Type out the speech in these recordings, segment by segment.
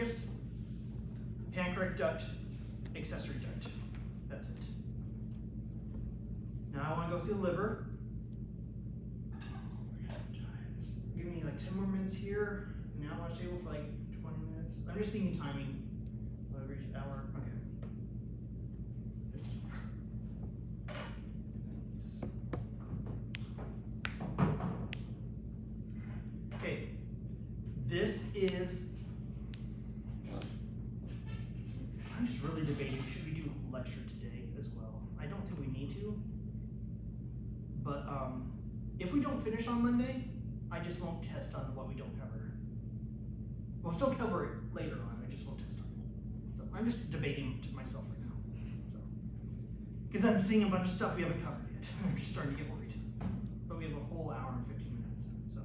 pancreas, pancreatic duct, accessory duct. That's it. Now I want to go through the liver. Give me like 10 more minutes here. Now I want to stay for like 20 minutes. I'm just thinking timing. Every hour. Okay. Okay. This is. I'm just really debating. Should we do a lecture today as well? I don't think we need to. But if we don't finish on Monday, I just won't test on what we don't cover. We'll still cover it later on. I just won't test on it. So I'm just debating to myself right now. So, because I'm seeing a bunch of stuff we haven't covered yet. I'm just starting to get worried. But we have a whole hour and 15 minutes. So,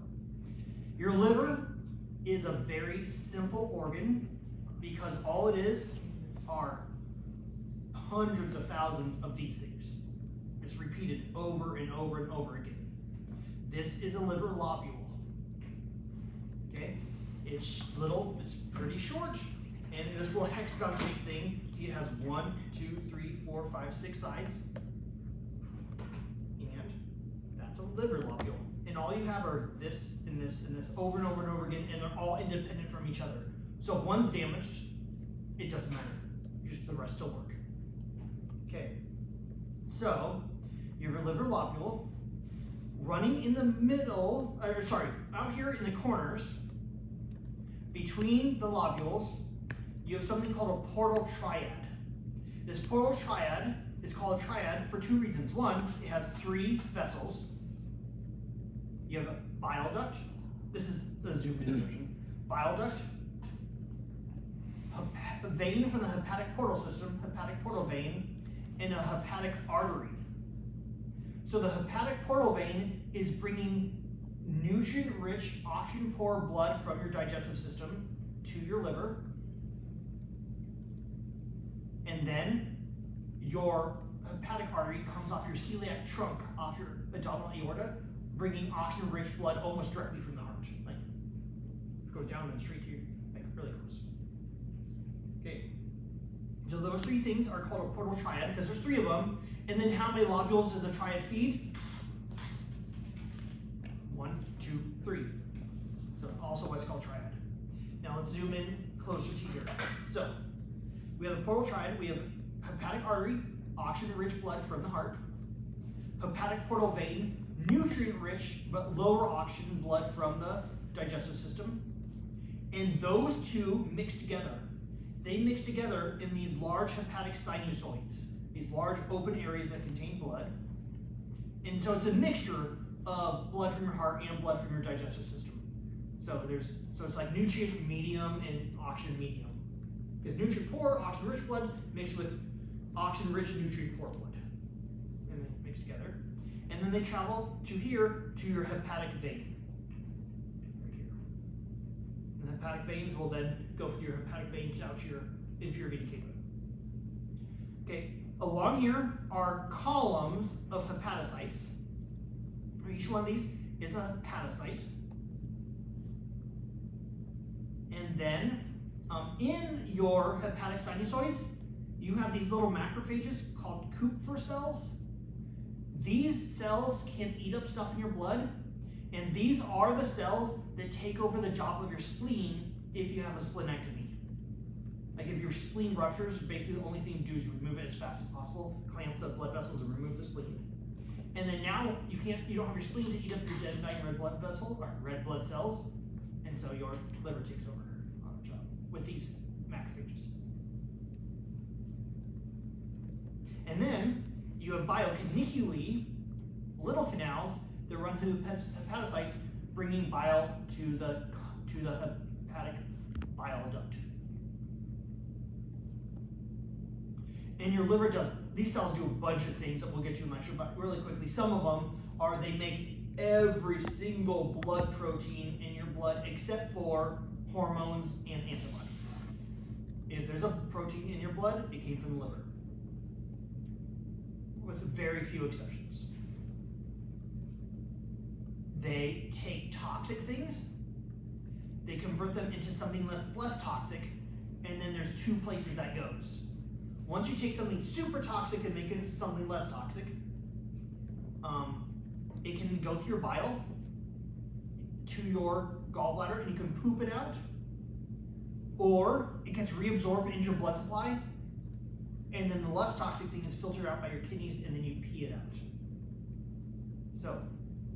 your liver is a very simple organ because all it is are hundreds of thousands of these things. It's repeated over and over and over again. This is a liver lobule. Okay? It's little, it's pretty short, and this little hexagon shaped thing, see it has 1, 2, 3, 4, 5, 6 sides. And that's a liver lobule. And all you have are this and this and this over and over and over again, and they're all independent from each other. So if one's damaged, it doesn't matter. Just the rest still work. Okay. So you have your liver lobule running in the middle, out here in the corners, between the lobules, you have something called a portal triad. This portal triad is called a triad for 2 reasons. One, it has 3 vessels. You have a bile duct. This is the zoomed in version. Bile duct, a vein from the hepatic portal system, hepatic portal vein, and a hepatic artery. So the hepatic portal vein is bringing nutrient-rich, oxygen-poor blood from your digestive system to your liver. And then your hepatic artery comes off your celiac trunk, off your abdominal aorta, bringing oxygen-rich blood almost directly from the heart. Like, it goes down and straight to you, like really close. Okay. So those 3 things are called a portal triad because there's 3 of them. And then how many lobules does a triad feed? 1, 2, 3. So also what's called triad. Now let's zoom in closer to here. So we have the portal triad. We have hepatic artery, oxygen-rich blood from the heart. Hepatic portal vein, nutrient-rich but lower oxygen blood from the digestive system. And those 2 mix together. They mix together in these large hepatic sinusoids, these large open areas that contain blood. And so it's a mixture of blood from your heart and blood from your digestive system. So it's like nutrient medium and oxygen medium. Because nutrient poor, oxygen rich blood mixed with oxygen rich, nutrient poor blood. And they mix together. And then they travel to here to your hepatic vein. Right here. And the hepatic veins will then go through your hepatic veins out to your inferior vena cava. Okay, along here are columns of hepatocytes. Each one of these is a hepatocyte. And then in your hepatic sinusoids, you have these little macrophages called Kupffer cells. These cells can eat up stuff in your blood, and these are the cells that take over the job of your spleen if you have a splenectomy. Like if your spleen ruptures, basically the only thing you do is remove it as fast as possible, clamp the blood vessels and remove the spleen. And then now you don't have your spleen to eat up your dead and dying red blood vessel or red blood cells, and so your liver takes over on the job with these macrophages. And then you have biocaniculae, little canals that run through hepatocytes, bringing bile to the hepatic bile duct. And your liver does, these cells do a bunch of things that we'll get to in lecture, but really quickly, some of them are they make every single blood protein in your blood except for hormones and antibodies. If there's a protein in your blood, it came from the liver, with very few exceptions. They take toxic things, they convert them into something less toxic, and then there's two places that goes. Once you take something super toxic and make it something less toxic, it can go through your bile to your gallbladder and you can poop it out, or it gets reabsorbed into your blood supply, and then the less toxic thing is filtered out by your kidneys and then you pee it out. So,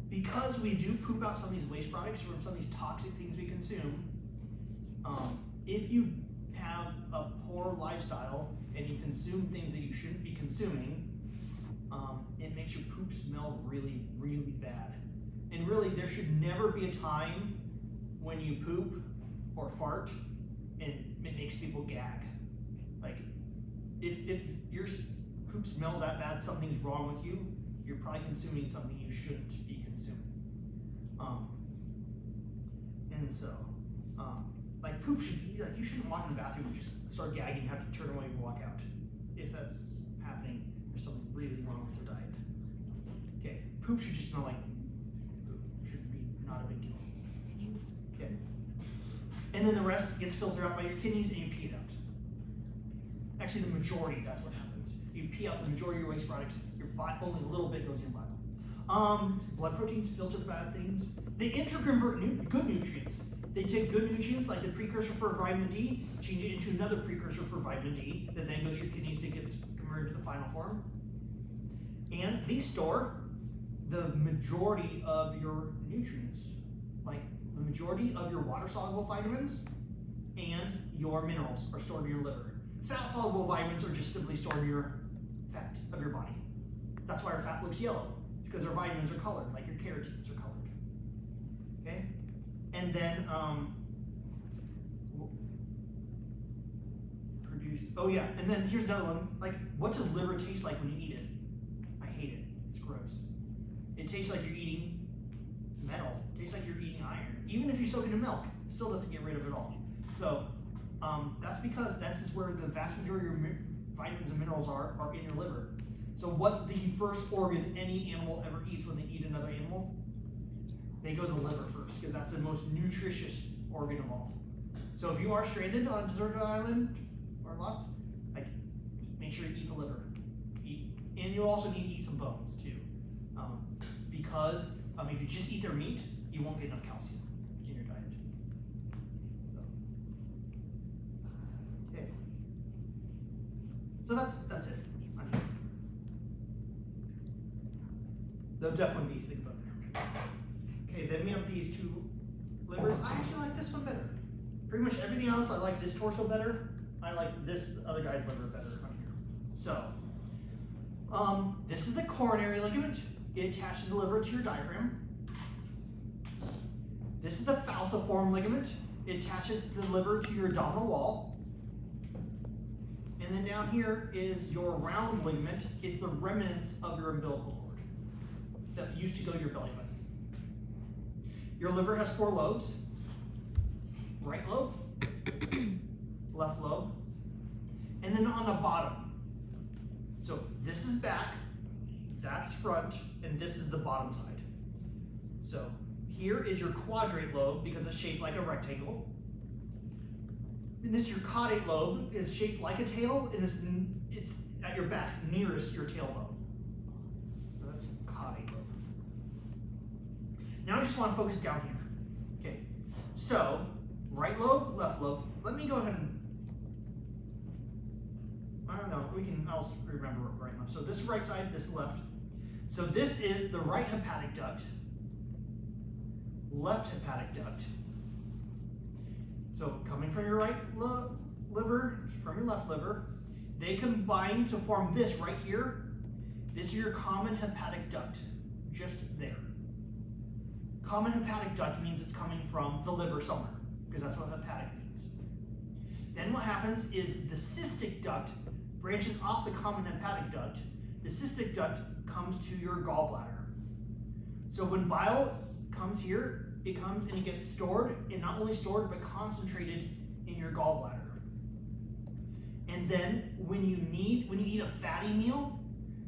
because we do poop out some of these waste products from some of these toxic things we consume, if you have a poor lifestyle and you consume things that you shouldn't be consuming, it makes your poop smell really, really bad. And really, there should never be a time when you poop or fart and it makes people gag. Like, if your poop smells that bad, something's wrong with you. You're probably consuming something you shouldn't be consuming. And so, like poop should be, like you shouldn't walk in the bathroom and just start gagging and have to turn away and walk out. If that's happening, there's something really wrong with your diet. Okay, poop should just smell like poop. Should be not a big deal. Okay. And then the rest gets filtered out by your kidneys and you pee it out. Actually, the majority, that's what happens. You pee out the majority of your waste products, your body, only a little bit goes in your bile. Blood proteins filter bad things. They interconvert good nutrients. They take good nutrients like the precursor for vitamin D, change it into another precursor for vitamin D that then goes to your kidneys and gets converted to the final form. And these store the majority of your nutrients, like the majority of your water-soluble vitamins and your minerals are stored in your liver. Fat-soluble vitamins are just simply stored in your fat of your body. That's why our fat looks yellow, because our vitamins are colored, like your carotenes are colored. Okay? And then and then here's another one. Like, what does liver taste like when you eat it? I hate it. It's gross. It tastes like you're eating metal. It tastes like you're eating iron. Even if you soak it in milk, it still doesn't get rid of it all. So that's because this is where the vast majority of your vitamins and minerals are in your liver. So what's the first organ any animal ever eats when they eat another animal? They go to the liver first, because that's the most nutritious organ of all. So if you are stranded on a deserted island or lost, like, make sure you eat the liver. And you also need to eat some bones too, because if you just eat their meat, you won't get enough calcium in your diet. So, okay. So that's it. There'll definitely be things up there. Okay, then we have these two livers. I actually like this one better. Pretty much everything else, I like this torso better. I like this other guy's liver better on here. So, this is the coronary ligament. It attaches the liver to your diaphragm. This is the falciform ligament. It attaches the liver to your abdominal wall. And then down here is your round ligament. It's the remnants of your umbilical cord that used to go to your belly button. Your liver has 4 lobes. Right lobe, left lobe, and then on the bottom. So this is back, that's front, and this is the bottom side. So here is your quadrate lobe because it's shaped like a rectangle. And this your caudate lobe is shaped like a tail, and it's at your back, nearest your tailbone. So that's caudate lobe. Now I just want to focus down here. Okay, so right lobe, left lobe. Let me go ahead and, I don't know, I'll remember right now. So this is right side, this is left. So this is the right hepatic duct, left hepatic duct. So coming from your right liver, from your left liver, they combine to form this right here. This is your common hepatic duct, just there. Common hepatic duct means it's coming from the liver somewhere, because that's what hepatic means. Then what happens is the cystic duct branches off the common hepatic duct. The cystic duct comes to your gallbladder. So when bile comes here, it comes and it gets stored, and not only stored, but concentrated in your gallbladder. And then when you eat a fatty meal,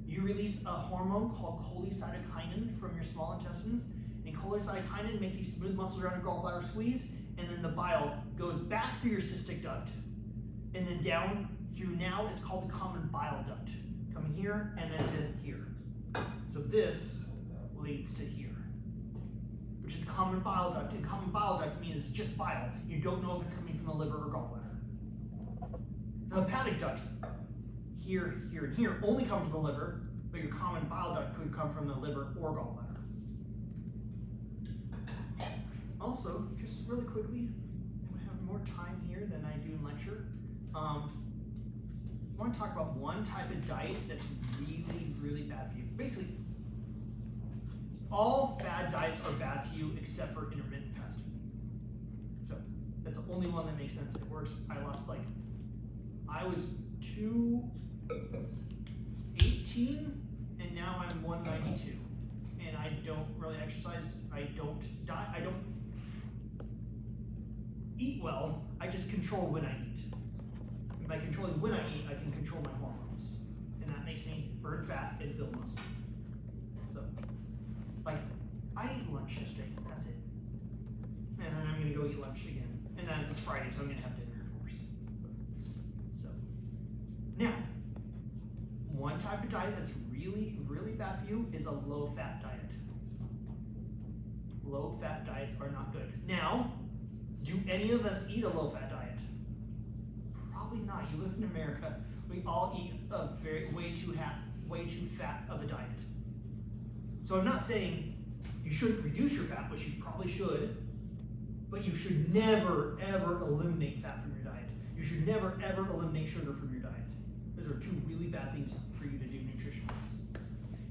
you release a hormone called cholecystokinin from your small intestines, and cholecystokinin make these smooth muscles around your gallbladder squeeze, and then the bile goes back through your cystic duct and then down through now, it's called the common bile duct. Coming here and then to here. So this leads to here, which is the common bile duct. And common bile duct means it's just bile. You don't know if it's coming from the liver or gallbladder. The hepatic ducts, here, here, and here, only come from the liver, but your common bile duct could come from the liver or gallbladder. Also, just really quickly, I have more time here than I do in lecture. I want to talk about one type of diet that's really, really bad for you. Basically, all fad diets are bad for you except for intermittent fasting. So that's the only one that makes sense. It works. I was 218 and now I'm 192. And I don't really exercise. I don't die. I don't eat well. I just control when I eat. And by controlling when I eat, I can control my hormones. And that makes me burn fat and build muscle. So, like, I ate lunch yesterday. That's it. And then I'm going to go eat lunch again. And then it's Friday, so I'm going to have dinner, of course. So, now, one type of diet that's really, really bad for you is a low-fat diet. Low-fat diets are not good. Now, do any of us eat a low-fat diet? Probably not. You live in America. We all eat a way too fat of a diet. So I'm not saying you shouldn't reduce your fat, which you probably should, but you should never, ever eliminate fat from your diet. You should never, ever eliminate sugar from your diet. Those are two really bad things for you to do nutrition-wise.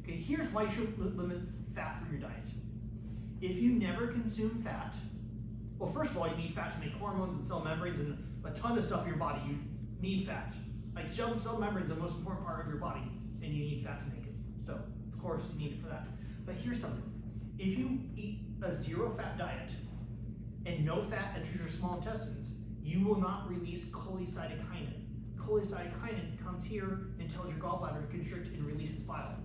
Okay, here's why you shouldn't limit fat from your diet. If you never consume fat, well, first of all, you need fat to make hormones and cell membranes and a ton of stuff in your body. You need fat. Like cell membranes are the most important part of your body, and you need fat to make it. So, of course, you need it for that. But here's something. If you eat a zero-fat diet and no fat enters your small intestines, you will not release cholecytokinin. Cholecytokinin comes here and tells your gallbladder to constrict and release its bile.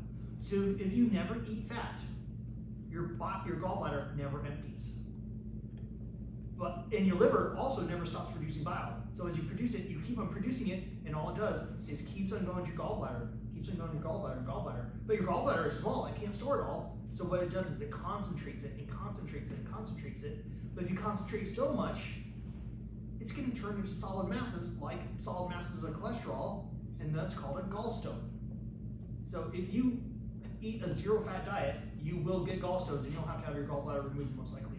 So if you never eat fat, your gallbladder never empties. And your liver also never stops producing bile. So as you produce it, you keep on producing it, and all it does is keeps on going to your gallbladder, gallbladder. But your gallbladder is small, it can't store it all. So what it does is it concentrates it. But if you concentrate so much, it's going to turn into solid masses, like solid masses of cholesterol, and that's called a gallstone. So if you eat a zero-fat diet, you will get gallstones, and you'll have to have your gallbladder removed most likely.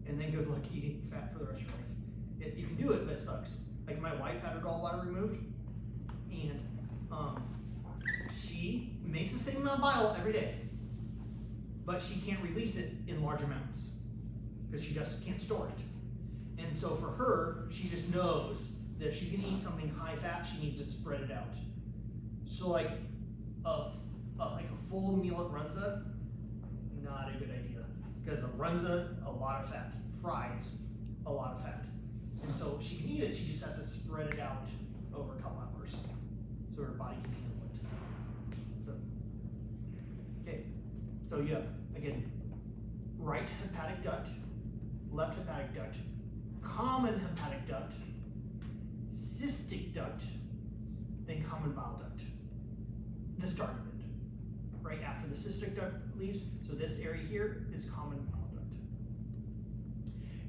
And then good luck eating fat for the rest of your life. You can do it, but it sucks. Like my wife had her gallbladder removed, and she makes the same amount of bile every day, but she can't release it in large amounts because she just can't store it. And so for her, she just knows that if she's gonna eat something high fat, she needs to spread it out. So like a full meal at Runza, not a good idea. Because a Runza, a lot of fat. Fries, a lot of fat. And so she can eat it, she just has to spread it out over a couple hours so her body can handle it. So, okay. So you have, again, right hepatic duct, left hepatic duct, common hepatic duct, cystic duct, then common bile duct. The start of it, right after the cystic duct leaves. So this area here is common bile duct.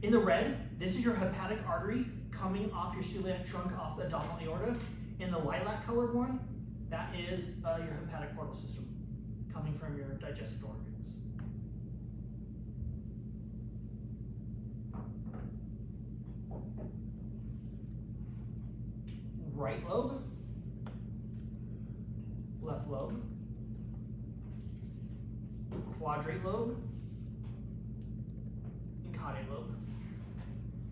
In the red, this is your hepatic artery coming off your celiac trunk, off the abdominal aorta. In the lilac colored one, that is your hepatic portal system coming from your digestive organs. Right lobe, left lobe, quadrate lobe, and caudate lobe.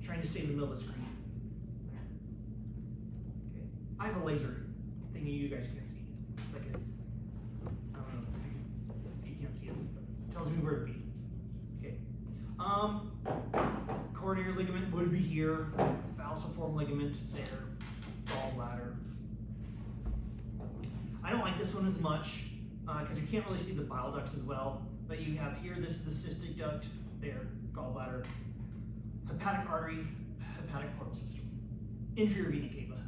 Trying to stay in the middle of the screen. Okay. I have a laser thing you guys can't see. It's like I don't know if you can't see it, but it tells me where to be. Okay. Coronary ligament would be here, falciform ligament there, gallbladder. I don't like this one as much because you can't really see the bile ducts as well, but you have here, this is the cystic duct, there, gallbladder, hepatic artery, hepatic portal system, inferior vena cava.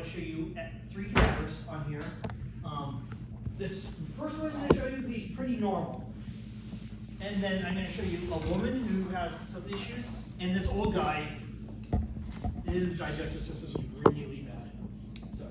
want to show you three cappers on here. This first one I'm going to show you, he's pretty normal. And then I'm going to show you a woman who has some issues, and this old guy, his digestive system is really bad. So,